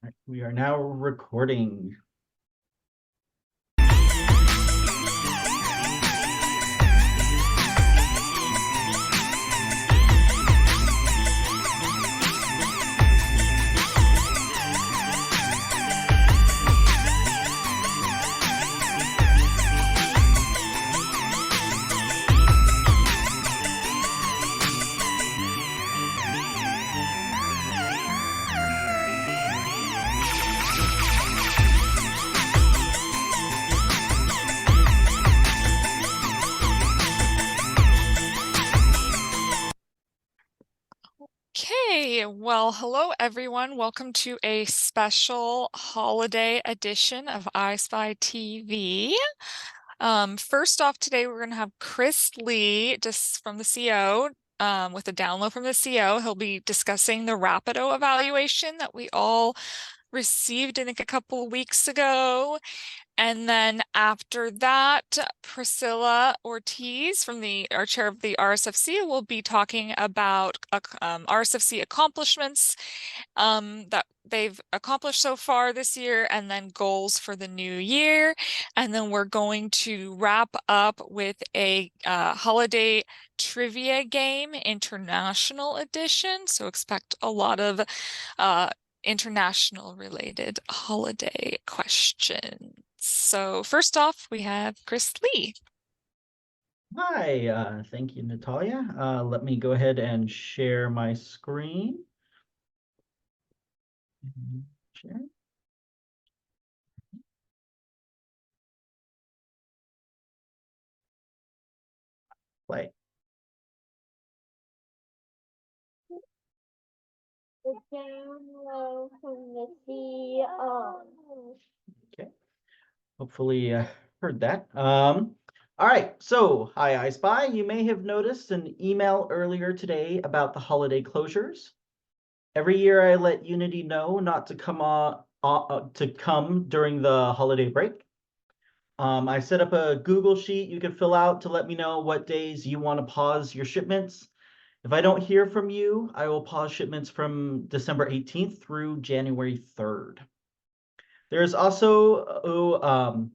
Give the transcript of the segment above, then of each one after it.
Right, we are now recording. Okay, well, hello everyone. Welcome to a special holiday edition of I-SPIE TV. First off, today we're going to have Chris Lee, just from the CO, with a download from the CO. He'll be discussing the Rapido evaluation that we all received, I think, a couple of weeks ago. And then after that, Priscilla Ortiz from our chair of the RSFC will be talking about RSFC accomplishments that they've accomplished so far this year, and then goals for the new year. And then we're going to wrap up with a holiday trivia game, international edition. So expect a lot of international related holiday questions. So first off, we have Chris Lee. Hi, thank you, Natalia. Let me go ahead and share my screen. Share. Play. The download from the CEO. Okay. Hopefully heard that. All right, so hi, I-SPIE. You may have noticed an email earlier today about the holiday closures. Every year I let Unity know not to come during the holiday break. I set up a Google sheet you can fill out to let me know what days you want to pause your shipments. If I don't hear from you, I will pause shipments from December 18th through January 3rd. There's also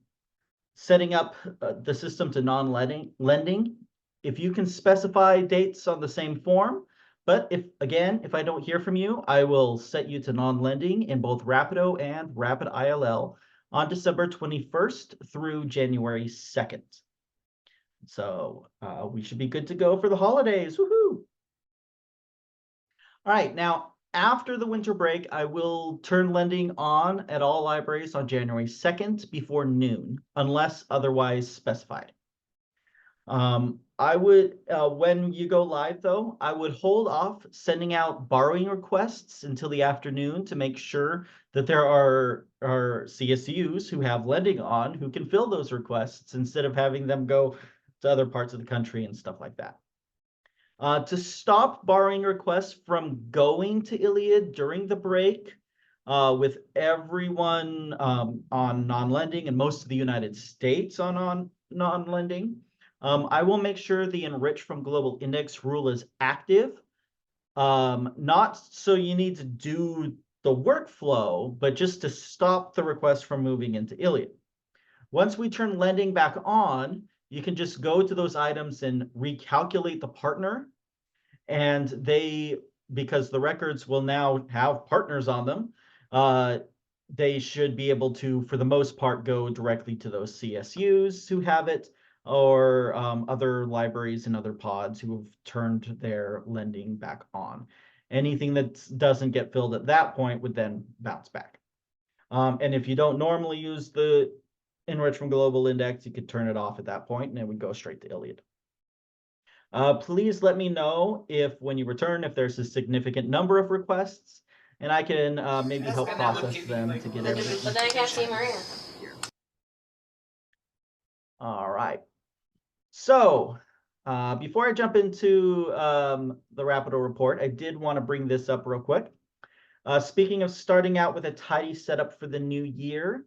setting up the system to non-lending. If you can specify dates on the same form, but if I don't hear from you, I will set you to non-lending in both Rapido and Rapid ILL on December 21st through January 2nd. So we should be good to go for the holidays. Woohoo! All right, now after the winter break, I will turn lending on at all libraries on January 2nd before noon, unless otherwise specified. I would, when you go live though, I would hold off sending out borrowing requests until the afternoon to make sure that there are CSUs who have lending on who can fill those requests instead of having them go to other parts of the country and stuff like that. To stop borrowing requests from going to Iliad during the break, with everyone on non-lending and most of the United States on non-lending, I will make sure the enrich from global index rule is active. Not so you need to do the workflow, but just to stop the request from moving into Iliad. Once we turn lending back on, you can just go to those items and recalculate the partner. And because the records will now have partners on them, they should be able to, for the most part, go directly to those CSUs who have it, or other libraries and other pods who have turned their lending back on. Anything that doesn't get filled at that point would then bounce back. And if you don't normally use the Enrich from Global Index, you could turn it off at that point and it would go straight to Iliad. Please let me know when you return, if there's a significant number of requests, and I can maybe help process them to get everything. But then I can't see Maria. All right. So before I jump into the Rapido report, I did want to bring this up real quick. Speaking of starting out with a tidy setup for the new year,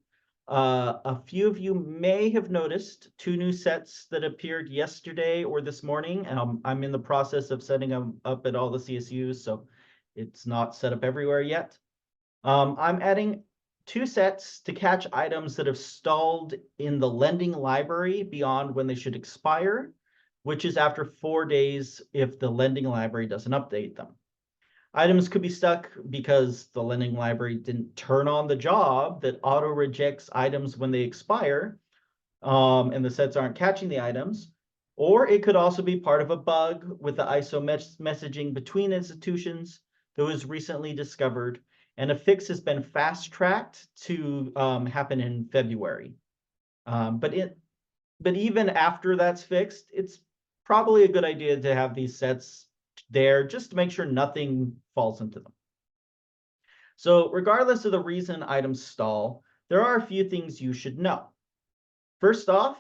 a few of you may have noticed 2 new sets that appeared yesterday or this morning. I'm in the process of setting them up at all the CSUs, so it's not set up everywhere yet. I'm adding 2 sets to catch items that have stalled in the lending library beyond when they should expire, which is after 4 days if the lending library doesn't update them. Items could be stuck because the lending library didn't turn on the job that auto rejects items when they expire, and the sets aren't catching the items. Or it could also be part of a bug with the ISO messaging between institutions that was recently discovered, and a fix has been fast-tracked to happen in February. But even after that's fixed, it's probably a good idea to have these sets there just to make sure nothing falls into them. So regardless of the reason items stall, there are a few things you should know. First off,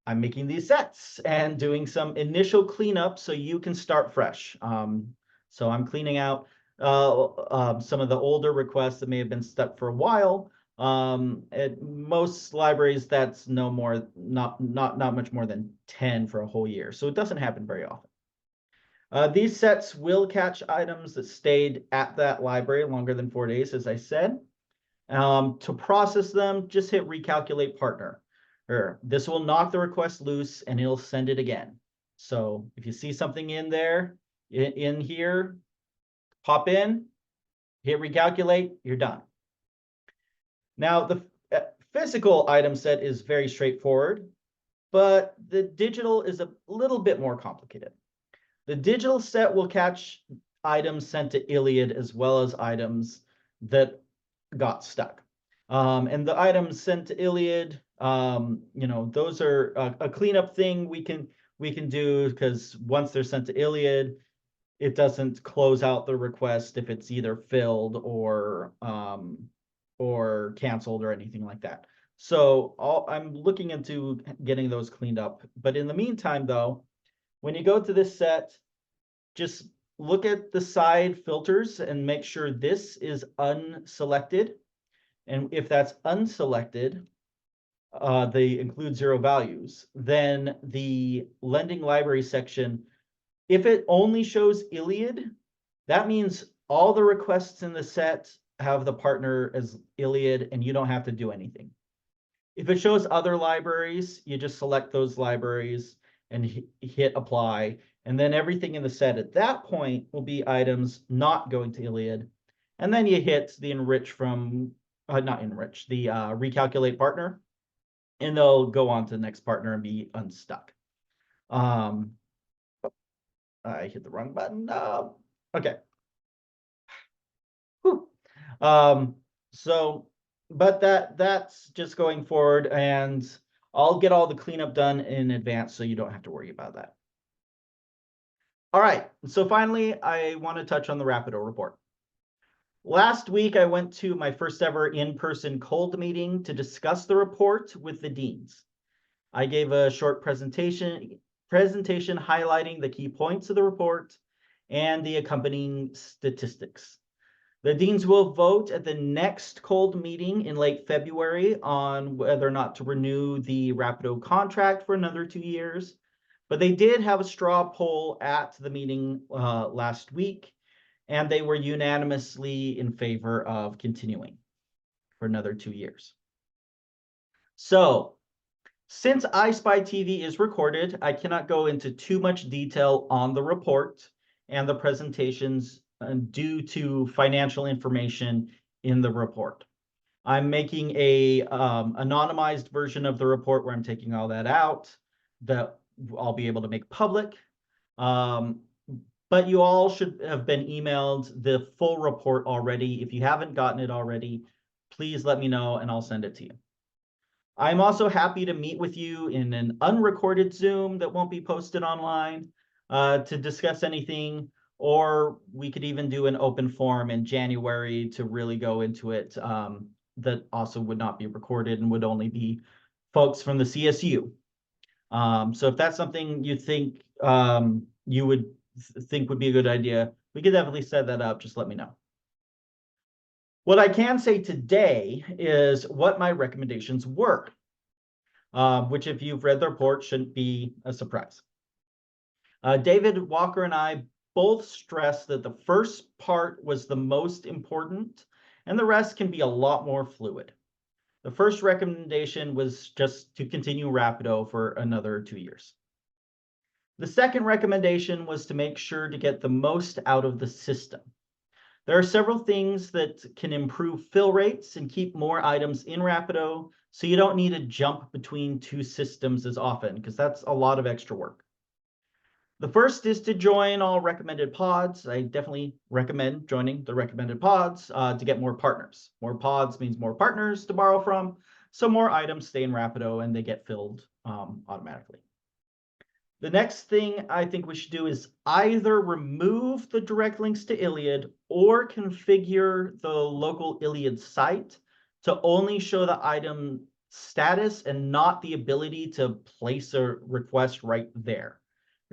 I'm making these sets and doing some initial cleanup so you can start fresh. So I'm cleaning out some of the older requests that may have been stuck for a while. At most libraries, that's not much more than 10 for a whole year. So it doesn't happen very often. These sets will catch items that stayed at that library longer than 4 days, as I said. To process them, just hit recalculate partner. This will knock the request loose and it'll send it again. So if you see something in there, in here, pop in, hit recalculate, you're done. Now, the physical item set is very straightforward, but the digital is a little bit more complicated. The digital set will catch items sent to Iliad as well as items that got stuck. And the items sent to Iliad, those are a cleanup thing we can do, because once they're sent to Iliad, it doesn't close out the request if it's either filled or canceled or anything like that. So I'm looking into getting those cleaned up. But in the meantime, though, when you go to this set, just look at the side filters and make sure this is unselected. And if that's unselected, they include 0 values, then the lending library section, if it only shows Iliad, that means all the requests in the set have the partner as Iliad and you don't have to do anything. If it shows other libraries, you just select those libraries and hit apply. And then everything in the set at that point will be items not going to Iliad. And then you hit the enrich from, not enrich, the recalculate partner, and they'll go on to the next partner and be unstuck. I hit the wrong button. Okay. Whew. But that's just going forward, and I'll get all the cleanup done in advance so you don't have to worry about that. All right, so finally, I want to touch on the Rapido report. Last week, I went to my first ever in-person cold meeting to discuss the report with the deans. I gave a short presentation highlighting the key points of the report and the accompanying statistics. The deans will vote at the next cold meeting in late February on whether or not to renew the Rapido contract for another 2 years. But they did have a straw poll at the meeting last week, and they were unanimously in favor of continuing for another 2 years. So, since I-SPIE TV is recorded, I cannot go into too much detail on the report and the presentations due to financial information in the report. I'm making a anonymized version of the report where I'm taking all that out that I'll be able to make public. But you all should have been emailed the full report already. If you haven't gotten it already, please let me know and I'll send it to you. I'm also happy to meet with you in an unrecorded Zoom that won't be posted online to discuss anything, or we could even do an open forum in January to really go into it that also would not be recorded and would only be folks from the CSU. So if that's something you think you would think would be a good idea, we could definitely set that up. Just let me know. What I can say today is what my recommendations were, which if you've read the report shouldn't be a surprise. David Walker and I both stressed that the first part was the most important, and the rest can be a lot more fluid. The first recommendation was just to continue Rapido for another 2 years. The second recommendation was to make sure to get the most out of the system. There are several things that can improve fill rates and keep more items in Rapido, so you don't need to jump between 2 systems as often, because that's a lot of extra work. The first is to join all recommended pods. I definitely recommend joining the recommended pods to get more partners. More pods means more partners to borrow from, so more items stay in Rapido and they get filled automatically. The next thing I think we should do is either remove the direct links to Iliad or configure the local Iliad site to only show the item status and not the ability to place a request right there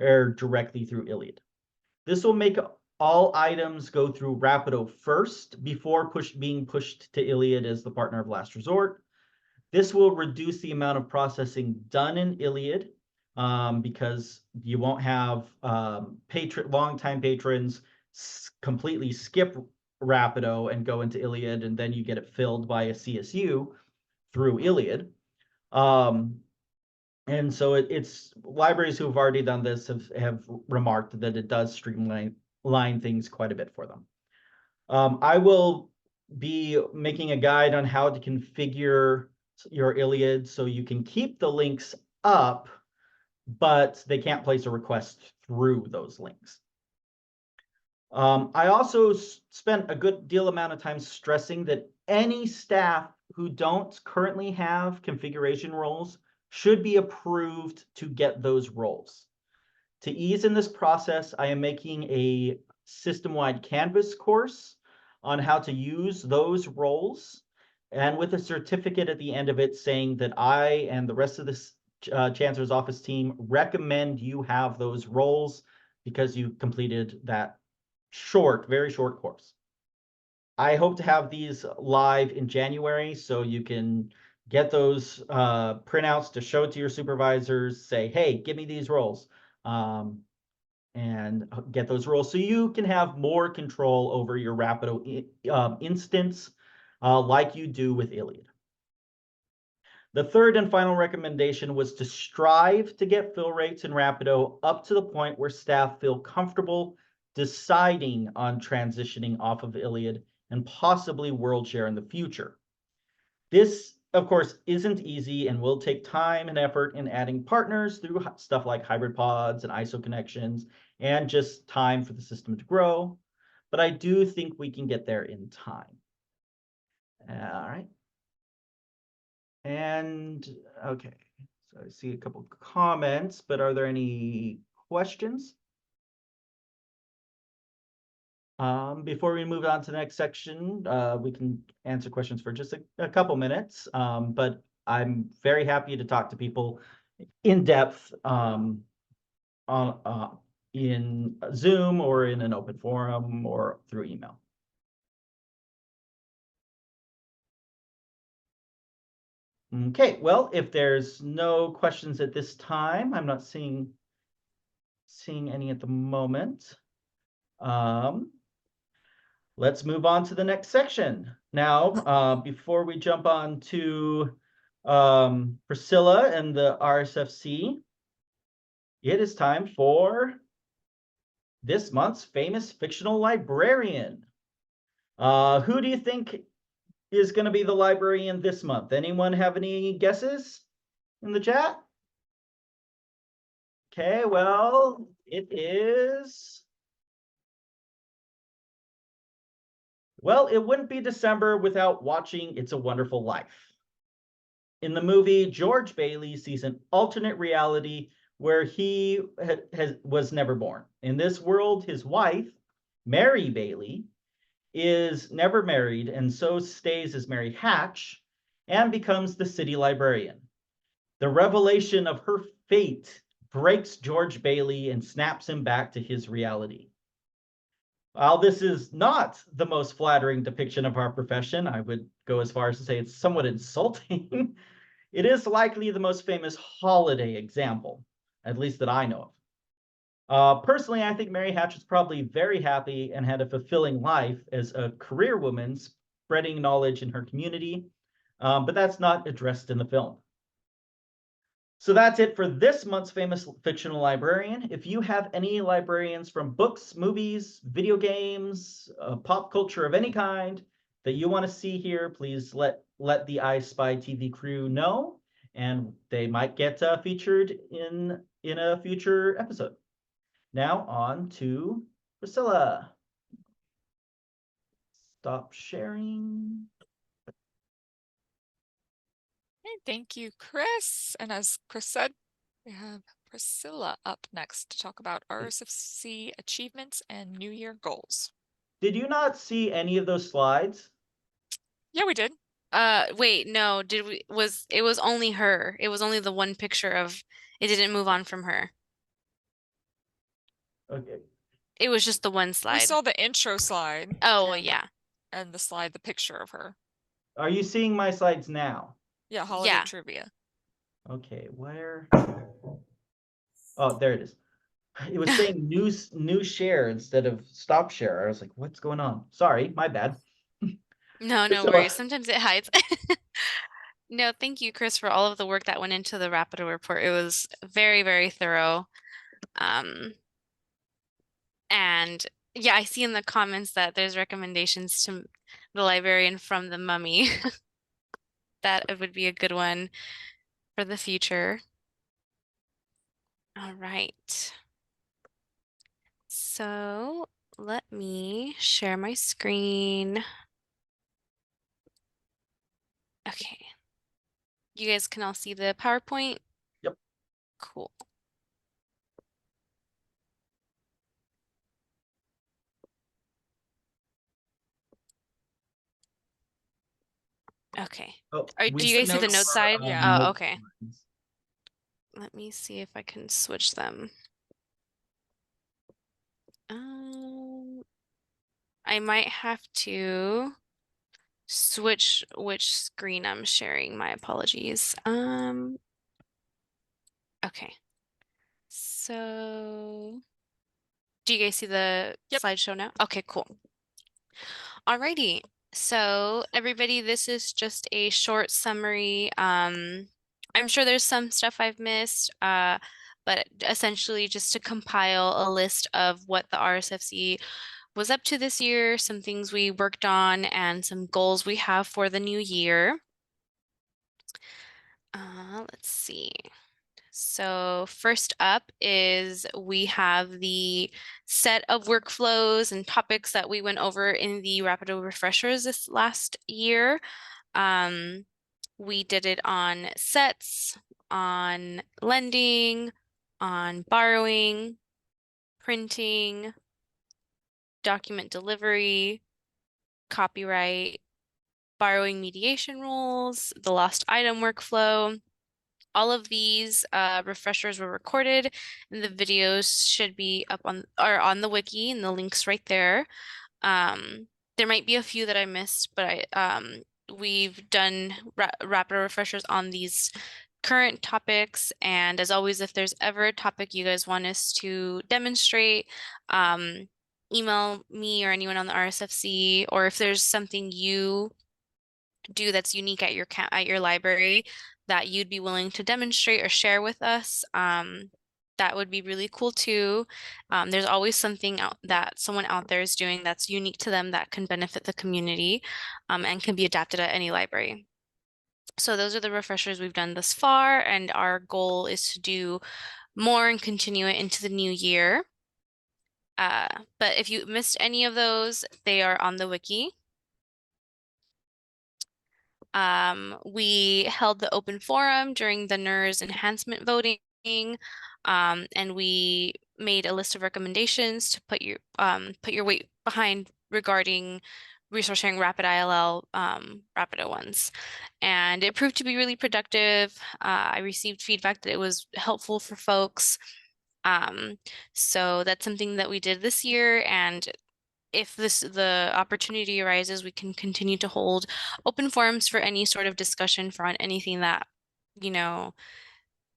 or directly through Iliad. This will make all items go through Rapido first before being pushed to Iliad as the partner of last resort. This will reduce the amount of processing done in Iliad because you won't have long-time patrons completely skip Rapido and go into Iliad, and then you get it filled by a CSU through Iliad. And so it's libraries who have already done this have remarked that it does streamline things quite a bit for them. I will be making a guide on how to configure your Iliad so you can keep the links up, but they can't place a request through those links. I also spent a good deal amount of time stressing that any staff who don't currently have configuration roles should be approved to get those roles. To ease in this process, I am making a system-wide Canvas course on how to use those roles, and with a certificate at the end of it saying that I and the rest of the Chancellor's Office team recommend you have those roles because you completed that very short course. I hope to have these live in January, so you can get those printouts to show to your supervisors, say, hey, give me these roles, and get those roles so you can have more control over your Rapido instance like you do with Iliad. The third and final recommendation was to strive to get fill rates in Rapido up to the point where staff feel comfortable deciding on transitioning off of Iliad and possibly WorldShare in the future. This, of course, isn't easy and will take time and effort in adding partners through stuff like hybrid pods and ISO connections and just time for the system to grow. But I do think we can get there in time. All right. And okay, so I see a couple of comments, but are there any questions? Before we move on to the next section, we can answer questions for just a couple minutes, but I'm very happy to talk to people in depth in Zoom or in an open forum or through email. Okay, well, if there's no questions at this time, I'm not seeing any at the moment. Let's move on to the next section. Now, before we jump on to Priscilla and the RSFC, it is time for this month's famous fictional librarian. Who do you think is going to be the librarian this month? Anyone have any guesses in the chat? Okay, well, it is... Well, it wouldn't be December without watching It's a Wonderful Life. In the movie, George Bailey sees an alternate reality where he was never born. In this world, his wife, Mary Bailey, is never married and so stays as Mary Hatch and becomes the city librarian. The revelation of her fate breaks George Bailey and snaps him back to his reality. While this is not the most flattering depiction of our profession, I would go as far as to say it's somewhat insulting. It is likely the most famous holiday example, at least that I know of. Personally, I think Mary Hatch is probably very happy and had a fulfilling life as a career woman spreading knowledge in her community, but that's not addressed in the film. So that's it for this month's famous fictional librarian. If you have any librarians from books, movies, video games, pop culture of any kind that you want to see here, please let the I-SPIE TV crew know, and they might get featured in a future episode. Now on to Priscilla. Stop sharing. Okay, thank you, Chris. And as Chris said, we have Priscilla up next to talk about RSFC achievements and New Year goals. Did you not see any of those slides? Yeah, we did. Wait, no, it was only her. It was only the one picture of it didn't move on from her. Okay. It was just the one We slide. saw the intro slide. Oh, and- yeah. And the slide, the picture of her. Are you seeing my slides now? Yeah, holiday Yeah. trivia. Okay, where? Oh, there it is. It was saying new share instead of stop share. I was like, what's going on? Sorry, my bad. No So, worries. Sometimes it hides. No, thank you, Chris, for all of the work that went into the Rapido report. It was very, very thorough. And yeah, I see in the comments that there's recommendations to the librarian from the mummy. That it would be a good one for the future. All right. So let me share my screen. Okay. You guys can all see the PowerPoint? Yep. Cool. Okay. oh, Do we you guys see the notes note side? Yeah. Oh, okay. Let me see if I can switch them. I might have to switch which screen I'm sharing. My apologies. Okay. So do you guys see the Yep. slideshow now? Okay, cool. Alrighty. So everybody, this is just a short summary. I'm sure there's some stuff I've missed, but essentially just to compile a list of what the RSFC was up to this year, some things we worked on, and some goals we have for the new year. Let's see. So first up is we have the set of workflows and topics that we went over in the Rapido refreshers this last year. We did it on sets, on lending, on borrowing, printing, document delivery, copyright, borrowing mediation rules, the lost item workflow. All of these refreshers were recorded, and the videos should be up on the wiki, and the link's right there. There might be a few that I missed, but we've done rapid refreshers on these current topics, and as always, if there's ever a topic you guys want us to demonstrate, email me or anyone on the RSFC, or if there's something you do that's unique at your library that you'd be willing to demonstrate or share with us, that would be really cool too. There's always something that someone out there is doing that's unique to them that can benefit the community, and can be adapted at any library. So those are the refreshers we've done thus far, and our goal is to do more and continue it into the new year. But if you missed any of those, they are on the wiki. We held the open forum during the NERS enhancement voting, and we made a list of recommendations to put your weight behind regarding resource sharing Rapid ILL Rapido ones. And it proved to be really productive. I received feedback that it was helpful for folks. So that's something that we did this year, and if the opportunity arises, we can continue to hold open forums for any sort of discussion on anything that,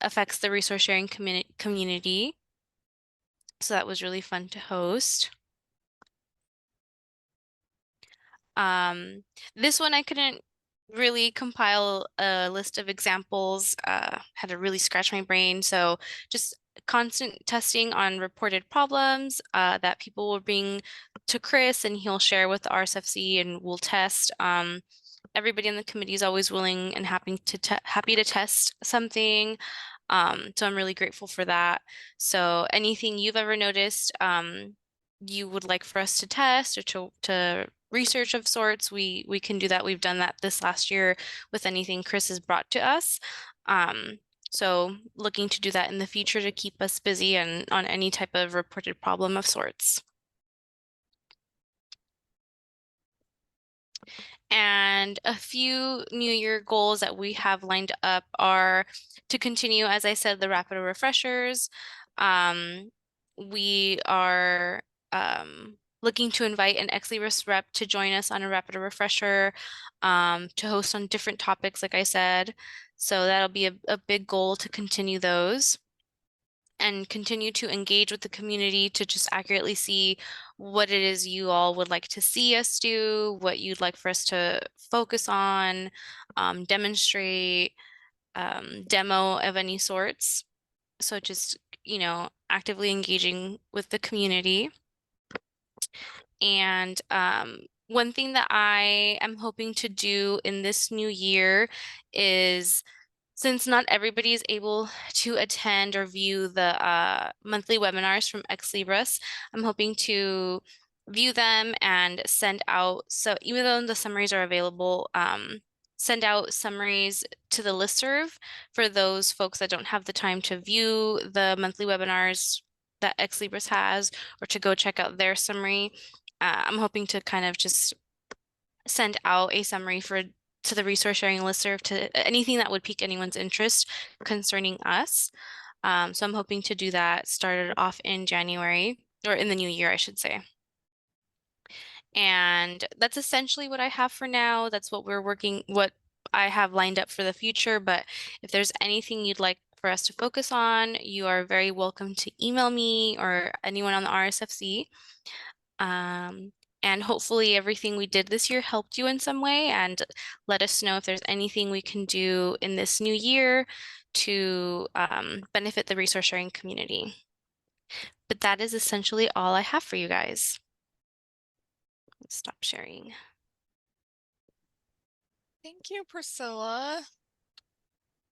affects the resource sharing community. So that was really fun to host. This one I couldn't really compile a list of examples, had to really scratch my brain. So just constant testing on reported problems that people will bring to Chris, and he'll share with the RSFC, and we'll test. Everybody in the committee is always willing and happy to test something. So I'm really grateful for that. So anything you've ever noticed you would like for us to test or to research of sorts, we can do that. We've done that this last year with anything Chris has brought to us. So looking to do that in the future to keep us busy and on any type of reported problem of sorts. And a few New Year goals that we have lined up are to continue, as I said, the Rapido refreshers. We are looking to invite an ex-Libris rep to join us on a Rapido refresher, to host on different topics, like I said. So that'll be a big goal to continue those and continue to engage with the community to just accurately see what it is you all would like to see us do, what you'd like for us to focus on, demonstrate, demo of any sorts. So just, actively engaging with the community. And one thing that I am hoping to do in this new year is, since not everybody is able to attend or view the monthly webinars from Ex Libris, I'm hoping to view them and send out, so even though the summaries are available, send out summaries to the listserv for those folks that don't have the time to view the monthly webinars that Ex Libris has, or to go check out their summary. I'm hoping to kind of just send out a summary to the resource sharing listserv, to anything that would pique anyone's interest concerning us. So I'm hoping to do that, started off in January, or in the new year, I should say. And that's essentially what I have for now. That's what I have lined up for the future. But if there's anything you'd like for us to focus on, you are very welcome to email me or anyone on the RSFC. And hopefully everything we did this year helped you in some way, and let us know if there's anything we can do in this new year to benefit the resource sharing community. But that is essentially all I have for you guys. Let's stop sharing. Thank you, Priscilla.